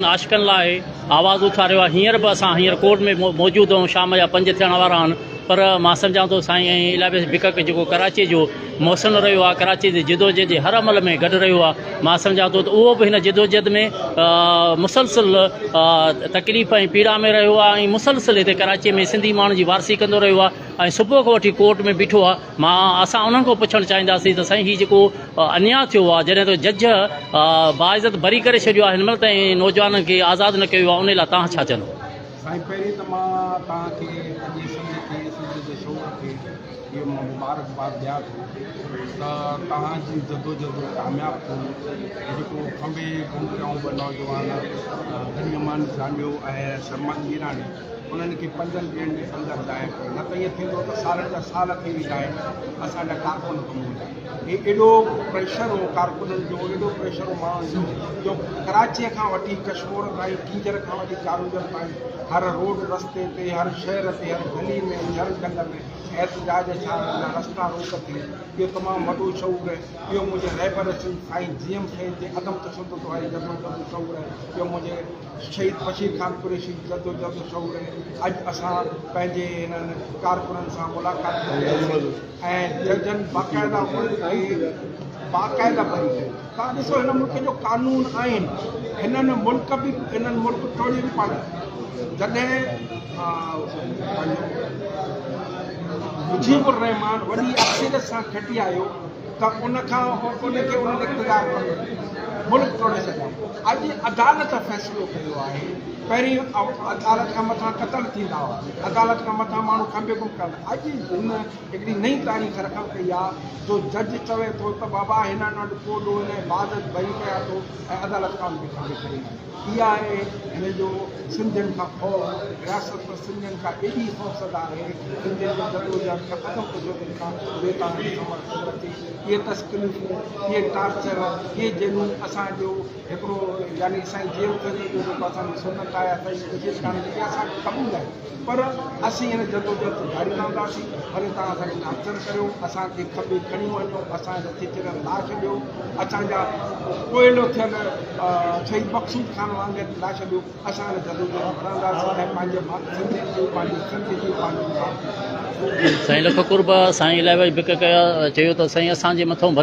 आशिकनि लाइ आवाज़ उथारियो आहे। हींअर बि असां हींअर कोर्ट में मौजूदु आहियूं, शाम जा 5 थियण वारा आहिनि, पर मां सम्झां थो साईं ऐं इलाही भिकक जेको कराची जो मौसम रहियो आहे, कराची जी जिदोजहद जे हर अमल में गॾु रहियो आहे, मां सम्झां थो त उहो बि हिन जिदोजहद में मुसलसिल तकलीफ़ ऐं पीड़ा में रहियो आहे ऐं मुसलसिल हिते कराची में सिंधी माण्हुनि जी वारसी कंदो रहियो आहे ऐं सुबुह खां वठी कोर्ट में बीठो आहे। असां उन्हनि खां पुछणु चाहींदासीं त साईं हीउ जेको अन्याय थियो आहे, जॾहिं त जज बाइज़त बरी करे छॾियो आहे, हिन महिल ताईं नौजवाननि खे आज़ादु न कयो आहे, उन लाइ तव्हां छा चवंदो? साईं, पहिरीं त मां तव्हांखे पंहिंजी सिंध जे शौक़ खे इहो मां मुबारकबाद ॾियां थो त तव्हांजी जदोजहद कामयाबु थियो। जेको खंबे गुम कयूं ॿ नौजवान गनीमान जांडियो ऐं शर्मा मीराणी, उन्हनि खे 5 ॾींहंनि जे अंदरि लाइ न त ईअं थींदो त सालनि जा साल थी वेंदा आहिनि असांजा कारकुन कमु हूंदा। हे एॾो प्रेशर हो कारकुननि जो, एॾो प्रेशर हो माण्हुनि जो कराचीअ खां वठी कश्मीर ताईं, कींजर खां वठी चारूजर ताईं, हर रोड रस्ते ते, हर शहर ते, हर गली में, हर गंद में एहतजाज छा रस्ता रोक थी। इहो तमामु वॾो शौक़ु आहे। इहो मुंहिंजे रहबर साईं जीएम साईं जे अदम तशद्दुद वारी जदोजहद शौक़ु आहे। इहो मुंहिंजे शहीद बशीर खान कुरैशी जदोजहद शौक़ु आहे। अॼु असां पंहिंजे हिननि कारकुननि सां मुलाक़ात कई ऐं जजनि बाक़ाइदा बाक़ाइदा बरी कयो। तव्हां ॾिसो, हिन मुल्क जो कानून आहिनि, हिननि मुल्क टोड़ी बि पाण जॾहिं मुजीबुर रहमान वॾी अक्सरियत सां खटी आयो त उनखे उन्हनि इक़्तिदार मुल्क टोड़े छॾियो। अॼु अदालत फ़ैसिलो कयो आहे। पहिरीं अदालत खां मथां क़तल थींदा हुआ, अदालत खां मथां माण्हू खंबे गुम कंदा। अॼु हिन हिकिड़ी नई तारीख़ रक़म कई आहे जो जज चवे थो त बाबा हिन वटि कोॾो हिन बाज़त बरी कया थो ऐं अदालत खां उनखे खंबे करे। इहा आहे हिन जो सिंधियुनि खां ख़ौफ़, रियासत सिंधियुनि खां एॾी ख़ौफ़ज़दा आहे। सिंधियुनि जो जदोजहद खां अदम तशद्दुद खां बेताबी समर्थन रखी इहे तस्करीफ़ूं, इहे टार्चर, इहे जेलूं असांजो हिकिड़ो यानी साईं जेल जो जेको असांजी सुनत आहे, असांजी कोशिशि करण जी असांखे क़बूल आहे। पर असीं हिन जदोजहद जारी रहंदासीं। भले तव्हां असांखे टार्चर करियो, असांखे खॿे खणी वञो, असांजे मथे चिरल लाश ॾियो, असांजा कोयलो थियल शहीद मक़सूद खान वांगुरु लाश ॾियो, असां हिन जदोजहद रहंदासीं ऐं पंहिंजे सिंधियुनि जी, पंहिंजी सिंध जी, पंहिंजी साईं लख कुर्ब साईं इलाही भिक कया, चयो त साईं असांजे मथां